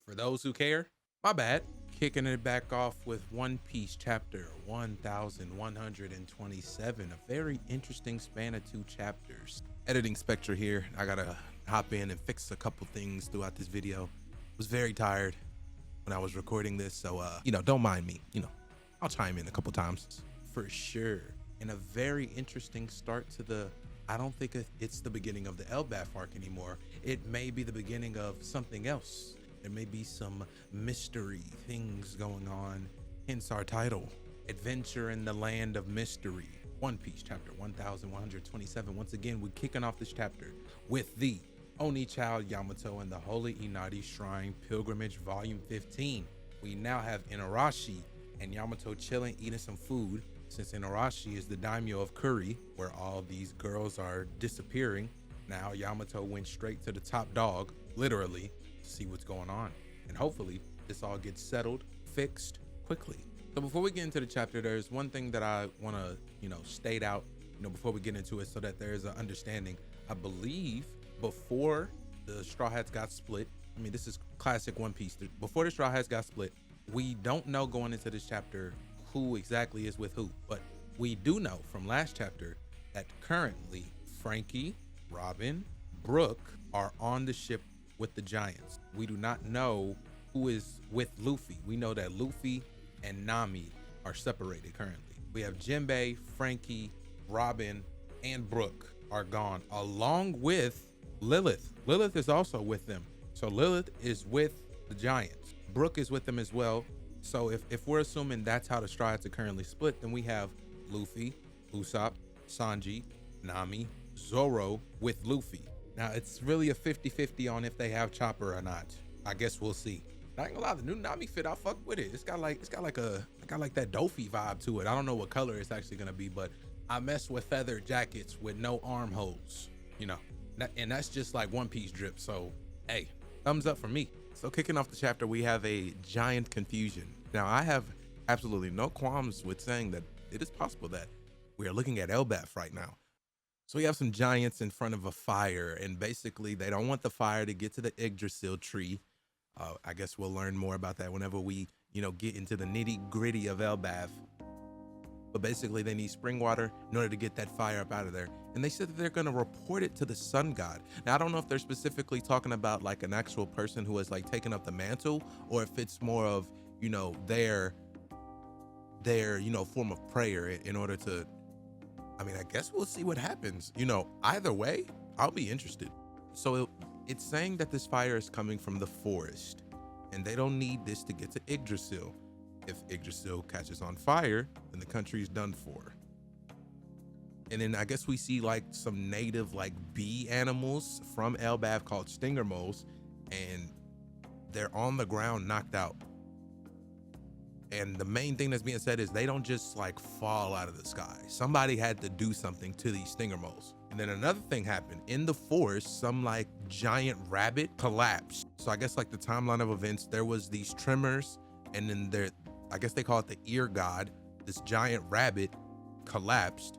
For those who care, my bad. Kicking it back off with One Piece chapter 1127, a very interesting span of 2 chapters. Editing Spectre here. I gotta hop in and fix a couple things throughout this video. Was very tired when I was recording this, so don't mind me. I'll chime in a couple times for sure. And a very interesting start to the, I don't think it's the beginning of the Elbaf arc anymore. It may be the beginning of something else. There may be some mystery things going on, hence our title, Adventure in the Land of Mystery. One Piece chapter 1127. Once again, we're kicking off this chapter with the Oni Child Yamato and the Holy Inari Shrine Pilgrimage Volume 15. We now have Inarashi and Yamato chilling, eating some food, since Inarashi is the daimyo of Kuri, where all these girls are disappearing. Now Yamato went straight to the top dog, literally, to see what's going on. And hopefully this all gets settled, fixed quickly. So before we get into the chapter, there's one thing that I want to, state out, before we get into it, so that there is an understanding. I believe before the Straw Hats got split, this is classic One Piece. Before the Straw Hats got split, we don't know going into this chapter who exactly is with who, but we do know from last chapter that currently Frankie, Robin, Brooke are on the ship with the Giants. We do not know who is with Luffy. We know that Luffy and Nami are separated currently. We have Jinbei, Frankie, Robin, and Brooke are gone, along with Lilith. Lilith is also with them. So Lilith is with the Giants. Brooke is with them as well. So if we're assuming that's how the Straw Hats are currently split, then we have Luffy, Usopp, Sanji, Nami, Zoro with Luffy. Now it's really a 50-50 on if they have Chopper or not. I guess we'll see. I ain't gonna lie, the new Nami fit, I fuck with it. It's got like that Dofi vibe to it. I don't know what color it's actually gonna be, but I mess with feather jackets with no armholes, and that's just like One Piece drip. So hey, thumbs up for me. So kicking off the chapter, we have a giant confusion. Now I have absolutely no qualms with saying that it is possible that we are looking at Elbaf right now. So we have some giants in front of a fire, and basically they don't want the fire to get to the Yggdrasil tree. I guess we'll learn more about that whenever we, get into the nitty gritty of Elbaf. But basically they need spring water in order to get that fire up out of there. And they said that they're going to report it to the sun god. Now, I don't know if they're specifically talking about like an actual person who has like taken up the mantle, or if it's more of, their form of prayer in order to, I guess we'll see what happens. Either way, I'll be interested. So it's saying that this fire is coming from the forest, and they don't need this to get to Yggdrasil. If Yggdrasil catches on fire, then the country is done for. And then I guess we see like some native like bee animals from Elbaf called stinger moles, and they're on the ground knocked out. And the main thing that's being said is they don't just like fall out of the sky. Somebody had to do something to these stinger moles. And then another thing happened in the forest. Some like giant rabbit collapsed. So I guess like the timeline of events, there was these tremors, and then I guess they call it the ear god. This giant rabbit collapsed.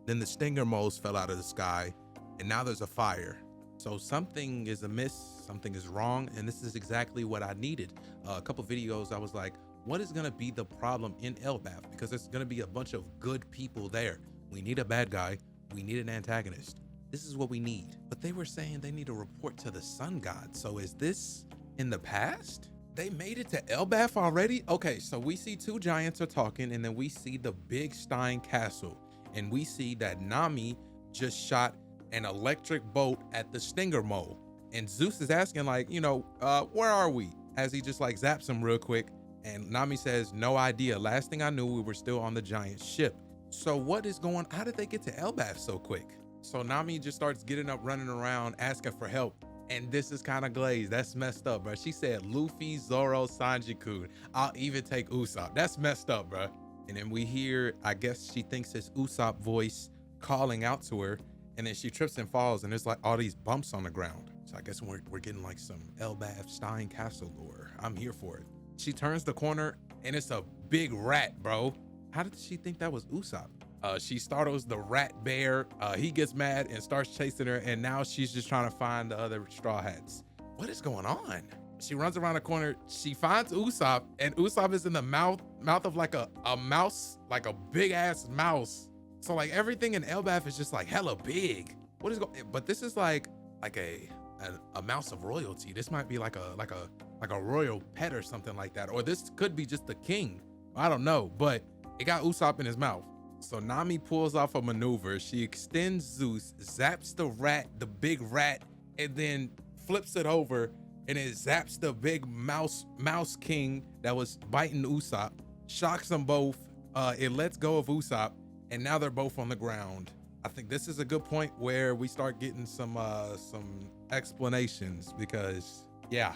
Then the stinger moles fell out of the sky, and now there's a fire. So something is amiss, something is wrong, and this is exactly what I needed. A couple videos, I was like, what is gonna be the problem in Elbaf? Because there's gonna be a bunch of good people there. We need a bad guy, we need an antagonist. This is what we need. But they were saying they need to report to the sun god. So is this in the past? They made it to Elbaf already? Okay, so we see 2 giants are talking, and then we see the big Stein Castle, and we see that Nami just shot an electric bolt at the stinger mole. And Zeus is asking like, where are we? As he just like zaps him real quick. And Nami says, no idea. Last thing I knew, we were still on the giant ship. So what is going on? How did they get to Elbaf so quick? So Nami just starts getting up, running around, asking for help. And this is kind of glazed. That's messed up, bro. She said Luffy, Zoro, Sanji-kun. I'll even take Usopp. That's messed up, bro. And then we hear, I guess she thinks it's Usopp voice calling out to her. And then she trips and falls, and there's like all these bumps on the ground. So I guess we're getting like some Elbaf Stein Castle lore. I'm here for it. She turns the corner, and it's a big rat, bro. How did she think that was Usopp? She startles the rat bear. He gets mad and starts chasing her, and now she's just trying to find the other Straw Hats. What is going on? She runs around the corner. She finds Usopp, and Usopp is in the mouth of like a mouse, like a big ass mouse. So like everything in Elbaf is just like hella big. What is going? But this is like a mouse of royalty. This might be like a royal pet or something like that. Or this could be just the king. I don't know. But it got Usopp in his mouth. So Nami pulls off a maneuver. She extends Zeus, zaps the rat, the big rat, and then flips it over, and it zaps the big mouse king that was biting Usopp, shocks them both. It lets go of Usopp, and now they're both on the ground. I think this is a good point where we start getting some explanations, because yeah,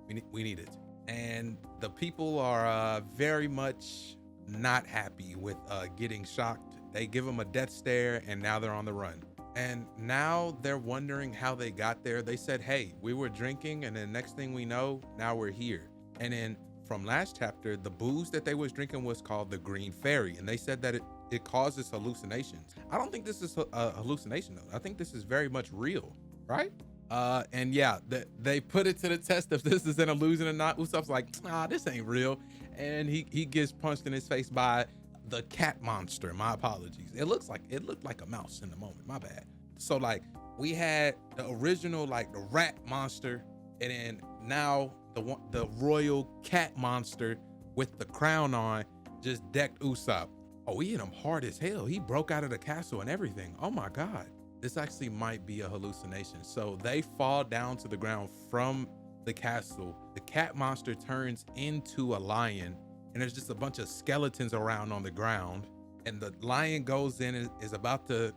we need it. And the people are very much not happy with getting shocked. They give them a death stare, and now they're on the run. And now they're wondering how they got there. They said, hey, we were drinking, and then next thing we know, now we're here. And then from last chapter, the booze that they was drinking was called the Green Fairy, and they said that it causes hallucinations. I don't think this is a hallucination though. I think this is very much real, right? And yeah, they put it to the test if this is an illusion or not. Usopp's like, nah, this ain't real. And he gets punched in his face by the cat monster. My apologies. It looked like a mouse in the moment. My bad. So like we had the original, like the rat monster, and then now the royal cat monster with the crown on just decked Usopp. Oh, he hit him hard as hell. He broke out of the castle and everything. Oh my God. This actually might be a hallucination. So they fall down to the ground from the castle. The cat monster turns into a lion, and there's just a bunch of skeletons around on the ground. And the lion goes in and is about to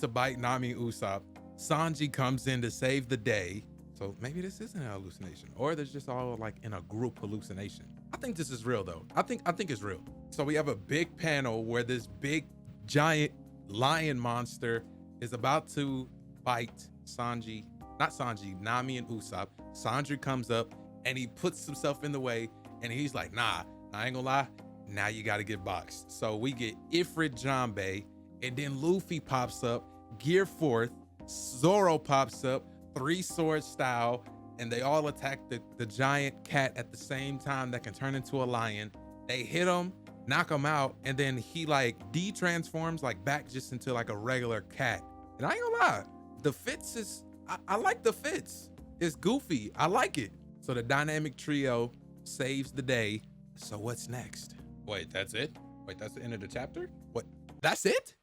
bite Nami and Usopp. Sanji comes in to save the day. So maybe this isn't a hallucination, or there's just all like in a group hallucination. I think this is real though. I think it's real. So we have a big panel where this big giant lion monster is about to bite Nami and Usopp. Sanji comes up and he puts himself in the way, and he's like, nah, I ain't gonna lie, now you gotta get boxed. So we get Ifrit Janbei, and then Luffy pops up, Gear Forth, Zoro pops up, Three Sword style, and they all attack the giant cat at the same time that can turn into a lion. They hit him, knock him out, and then he like de-transforms like back just into like a regular cat. And I ain't gonna lie, the fits is, I like the fits. It's goofy, I like it. So the dynamic trio saves the day. So what's next? Wait, that's it? Wait, that's the end of the chapter? What, that's it?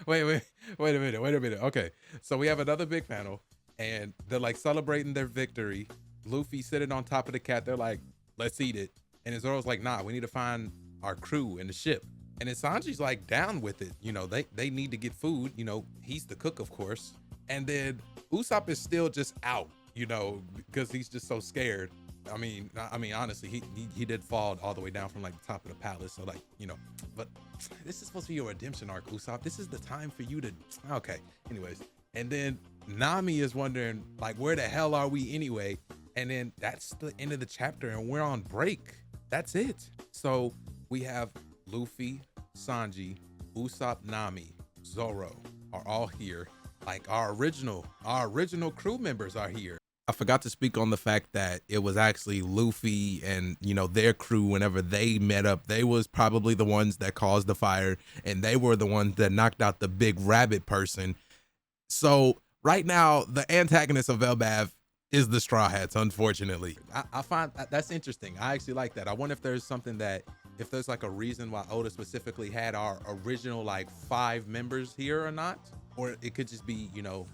wait a minute. Okay, so we have another big panel, and they're like celebrating their victory. Luffy sitting on top of the cat. They're like, let's eat it. And then Zoro's like, nah, we need to find our crew in the ship. And then Sanji's like down with it. You know, they need to get food. You know, he's the cook, of course. And then Usopp is still just out, you know, because he's just so scared. I mean, honestly, he did fall all the way down from like the top of the palace. So like, you know, but this is supposed to be your redemption arc, Usopp. This is the time for you to, okay. Anyways, and then Nami is wondering like, where the hell are we anyway? And then that's the end of the chapter, and we're on break. That's it. So we have Luffy, Sanji, Usopp, Nami, Zoro are all here. Like our original crew members are here. I forgot to speak on the fact that it was actually Luffy and, you know, their crew, whenever they met up, they was probably the ones that caused the fire, and they were the ones that knocked out the big rabbit person. So right now, the antagonist of Elbaf is the Straw Hats, unfortunately. I find that's interesting. I actually like that. I wonder if there's something that, if there's like a reason why Oda specifically had our original like 5 members here or not. Or it could just be, you know,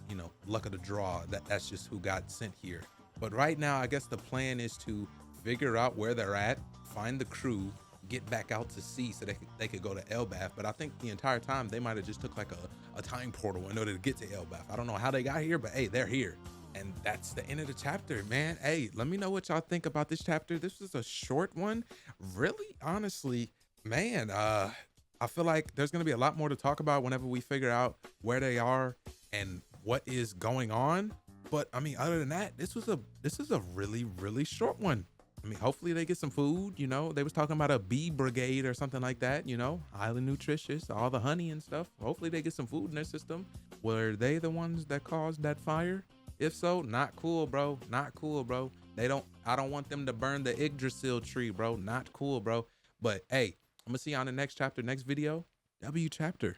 luck of the draw, that's just who got sent here. But right now, I guess the plan is to figure out where they're at, find the crew, get back out to sea so they could go to Elbaf. But I think the entire time they might have just took like a time portal in order to get to Elbaf. I don't know how they got here, but hey, they're here. And that's the end of the chapter, man. Hey, let me know what y'all think about this chapter. This was a short one. Really, honestly, man, I feel like there's going to be a lot more to talk about whenever we figure out where they are and what is going on. But I mean, other than that, this is a really, really short one. I mean, hopefully they get some food. You know, they was talking about a bee brigade or something like that, you know, highly nutritious, all the honey and stuff. Hopefully they get some food in their system. Were they the ones that caused that fire? If so, not cool, bro. Not cool, bro. I don't want them to burn the Yggdrasil tree, bro. Not cool, bro. But hey, I'm gonna see you on the next chapter, next video. W chapter.